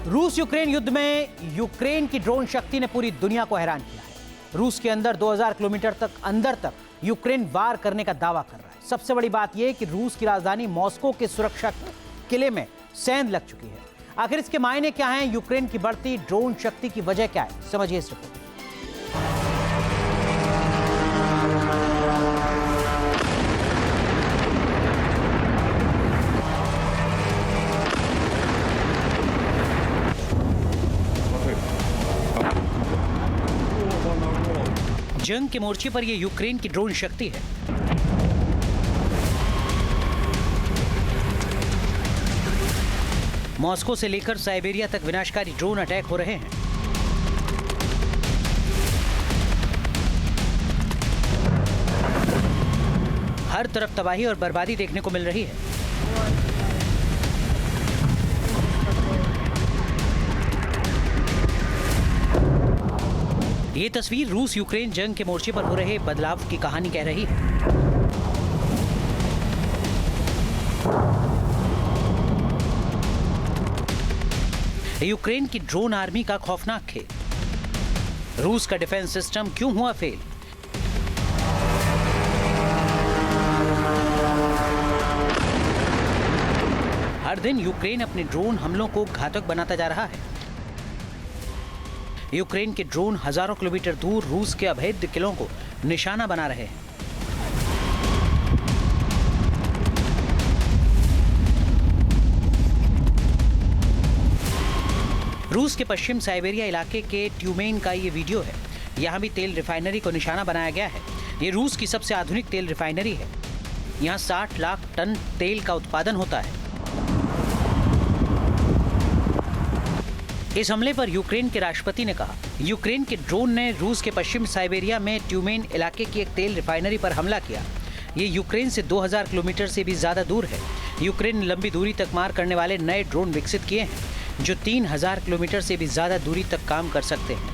रूस यूक्रेन युद्ध में यूक्रेन की ड्रोन शक्ति ने पूरी दुनिया को हैरान किया है। रूस के अंदर 2000 किलोमीटर अंदर तक यूक्रेन वार करने का दावा कर रहा है। सबसे बड़ी बात यह कि रूस की राजधानी मॉस्को के सुरक्षा किले में सेंध लग चुकी है। आखिर इसके मायने क्या हैं? यूक्रेन की बढ़ती ड्रोन शक्ति की वजह क्या है? समझिए इस रिपोर्ट। जंग के मोर्चे पर यह यूक्रेन की ड्रोन शक्ति है। मॉस्को से लेकर साइबेरिया तक विनाशकारी ड्रोन अटैक हो रहे हैं। हर तरफ तबाही और बर्बादी देखने को मिल रही है। ये तस्वीर रूस यूक्रेन जंग के मोर्चे पर हो रहे बदलाव की कहानी कह रही है। यूक्रेन की ड्रोन आर्मी का खौफनाक खेल। रूस का डिफेंस सिस्टम क्यों हुआ फेल? हर दिन यूक्रेन अपने ड्रोन हमलों को घातक बनाता जा रहा है। यूक्रेन के ड्रोन हजारों किलोमीटर दूर रूस के अभेद्य किलों को निशाना बना रहे हैं। रूस के पश्चिम साइबेरिया इलाके के ट्यूमेन का ये वीडियो है। यहाँ भी तेल रिफाइनरी को निशाना बनाया गया है। ये रूस की सबसे आधुनिक तेल रिफाइनरी है। यहाँ 60 लाख टन तेल का उत्पादन होता है। इस हमले पर यूक्रेन के राष्ट्रपति ने कहा, यूक्रेन के ड्रोन ने रूस के पश्चिम साइबेरिया में ट्यूमेन इलाके की एक तेल रिफाइनरी पर हमला किया। ये यूक्रेन से 2000 किलोमीटर से भी ज्यादा दूर है। यूक्रेन ने लंबी दूरी तक मार करने वाले नए ड्रोन विकसित किए हैं जो 3000 किलोमीटर से भी ज्यादा दूरी तक काम कर सकते हैं।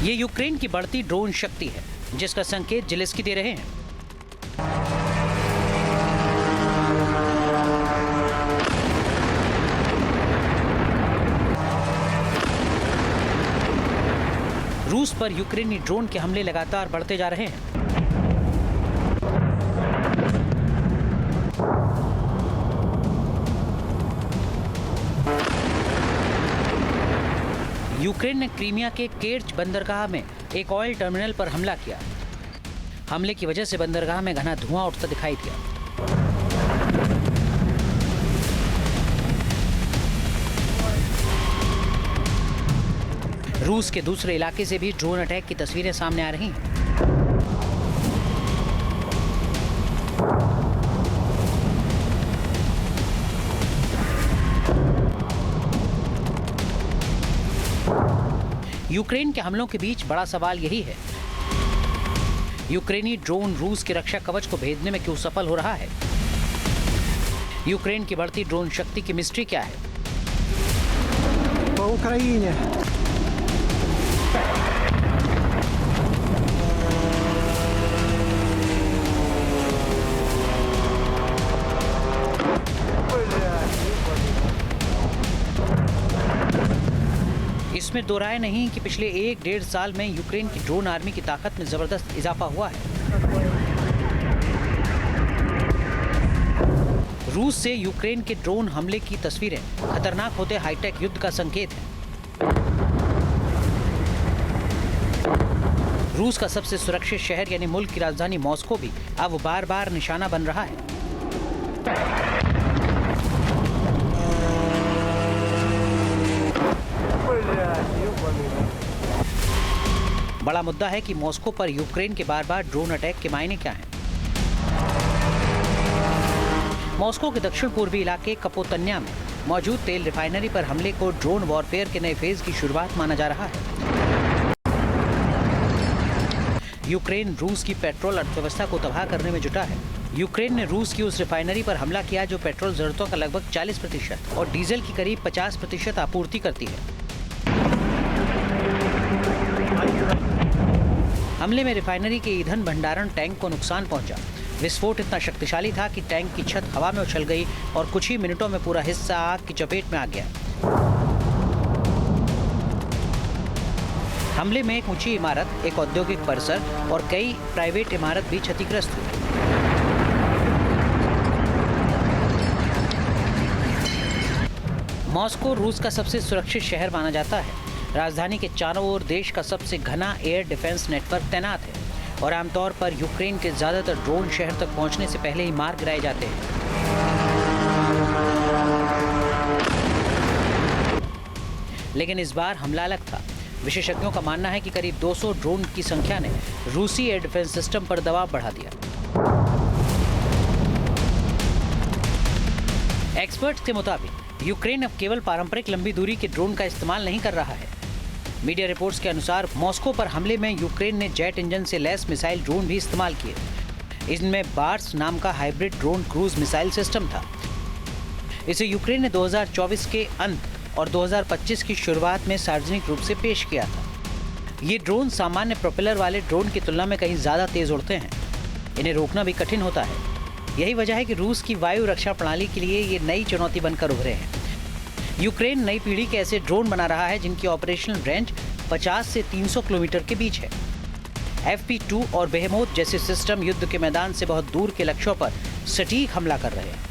ये यूक्रेन की बढ़ती ड्रोन शक्ति है जिसका संकेत ज़ेलेंस्की दे रहे हैं। रूस पर यूक्रेनी ड्रोन के हमले लगातार बढ़ते जा रहे हैं। यूक्रेन ने क्रीमिया के केर्च बंदरगाह में एक ऑयल टर्मिनल पर हमला किया। हमले की वजह से बंदरगाह में घना धुआं उठता दिखाई दिया। रूस के दूसरे इलाके से भी ड्रोन अटैक की तस्वीरें सामने आ रही हैं। यूक्रेन के हमलों के बीच बड़ा सवाल यही है, यूक्रेनी ड्रोन रूस के रक्षा कवच को भेदने में क्यों सफल हो रहा है? यूक्रेन की बढ़ती ड्रोन शक्ति की मिस्ट्री क्या है? इसमें दो राय नहीं कि पिछले 1-1.5 साल में यूक्रेन की ड्रोन आर्मी की ताकत में जबरदस्त इजाफा हुआ है। रूस से यूक्रेन के ड्रोन हमले की तस्वीरें खतरनाक होते हाईटेक युद्ध का संकेत है। रूस का सबसे सुरक्षित शहर यानी मुल्क की राजधानी मॉस्को भी अब बार-बार निशाना बन रहा है। बड़ा मुद्दा है कि मॉस्को पर यूक्रेन के बार-बार ड्रोन अटैक के मायने क्या हैं? मॉस्को के दक्षिण पूर्वी इलाके कपोतन्या में मौजूद तेल रिफाइनरी पर हमले को ड्रोन वॉरफेयर के नए फेज की शुरुआत माना जा रहा है। यूक्रेन रूस की पेट्रोल अर्थव्यवस्था को तबाह करने में जुटा है। यूक्रेन ने रूस की उस रिफाइनरी पर हमला किया जो पेट्रोल जरूरतों का लगभग 40% और डीजल की करीब 50% आपूर्ति करती है। हमले में रिफाइनरी के ईंधन भंडारण टैंक को नुकसान पहुंचा। विस्फोट इतना शक्तिशाली था कि टैंक की छत हवा में उछल गई और कुछ ही मिनटों में पूरा हिस्सा आग की चपेट में आ गया। हमले में एक ऊंची इमारत, एक औद्योगिक परिसर और कई प्राइवेट इमारत भी क्षतिग्रस्त हुई। मॉस्को रूस का सबसे सुरक्षित शहर माना जाता है। राजधानी के चारों ओर देश का सबसे घना एयर डिफेंस नेटवर्क तैनात है और आमतौर पर यूक्रेन के ज्यादातर ड्रोन शहर तक पहुंचने से पहले ही मार गिराए जाते हैं। लेकिन इस बार हमला अलग था। विशेषज्ञों का मानना है कि करीब 200 ड्रोन की संख्या ने रूसी एयर डिफेंस सिस्टम पर दबाव बढ़ा दिया। एक्सपर्ट्स के मुताबिक यूक्रेन अब केवल पारंपरिक लंबी दूरी के ड्रोन का इस्तेमाल नहीं कर रहा है। मीडिया रिपोर्ट्स के अनुसार मॉस्को पर हमले में यूक्रेन ने जेट इंजन से लैस मिसाइल ड्रोन भी इस्तेमाल किए। इनमें बार्स नाम का hybrid drone cruise missile system था। इसे यूक्रेन ने 2024 के अंत और 2025 की शुरुआत में सार्वजनिक रूप से पेश किया था। ये ड्रोन सामान्य प्रोपेलर वाले ड्रोन की तुलना में कहीं ज़्यादा तेज उड़ते हैं। इन्हें रोकना भी कठिन होता है। यही वजह है कि रूस की वायु रक्षा प्रणाली के लिए ये नई चुनौती बनकर उभरे हैं। यूक्रेन नई पीढ़ी के ऐसे ड्रोन बना रहा है जिनकी ऑपरेशनल रेंज 50 से 300 किलोमीटर के बीच है। FP2 और बेहेमोथ जैसे सिस्टम युद्ध के मैदान से बहुत दूर के लक्ष्यों पर सटीक हमला कर रहे हैं।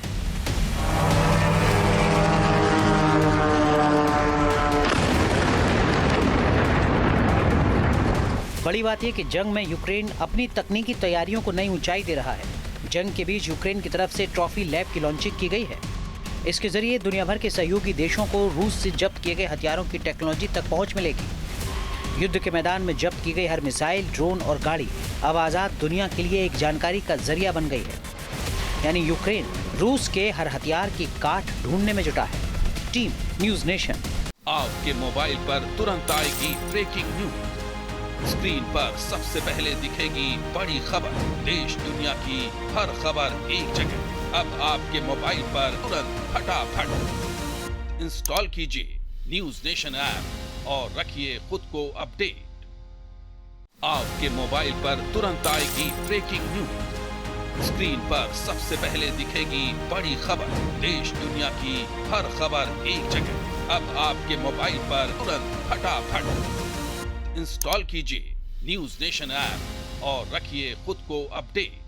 बड़ी बात यह कि जंग में यूक्रेन अपनी तकनीकी तैयारियों को नई ऊंचाई दे रहा है। जंग के बीच यूक्रेन की तरफ से ट्रॉफी लैब की लॉन्चिंग की गई है। इसके जरिए दुनिया भर के सहयोगी देशों को रूस से जब्त किए गए हथियारों की टेक्नोलॉजी तक पहुंच मिलेगी। युद्ध के मैदान में जब्त की गई हर मिसाइल, ड्रोन और गाड़ी अब आज़ाद दुनिया के लिए एक जानकारी का जरिया बन गई है। यानी यूक्रेन रूस के हर हथियार की काट ढूंढने में जुटा है। Team news nation. आपके मोबाइल पर तुरंत आएगी ब्रेकिंग न्यूज। स्क्रीन पर सबसे पहले दिखेगी बड़ी खबर। देश दुनिया की हर खबर एक जगह। अब आपके मोबाइल पर तुरंत फटाफट इंस्टॉल कीजिए न्यूज़ नेशन ऐप और रखिए खुद को अपडेट। आपके मोबाइल पर तुरंत आएगी ब्रेकिंग न्यूज। स्क्रीन पर सबसे पहले दिखेगी बड़ी खबर। देश दुनिया की हर खबर एक जगह। अब आपके मोबाइल पर तुरंत फटाफट इंस्टॉल कीजिए न्यूज़ नेशन ऐप और रखिए खुद को अपडेट।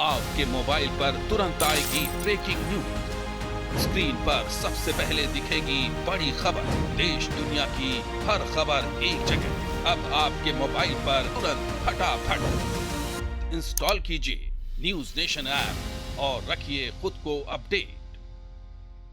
आपके मोबाइल पर तुरंत आएगी ब्रेकिंग न्यूज। स्क्रीन पर सबसे पहले दिखेगी बड़ी खबर। देश दुनिया की हर खबर एक जगह। अब आपके मोबाइल पर तुरंत फटाफट इंस्टॉल कीजिए न्यूज़ नेशन ऐप और रखिए खुद को अपडेट।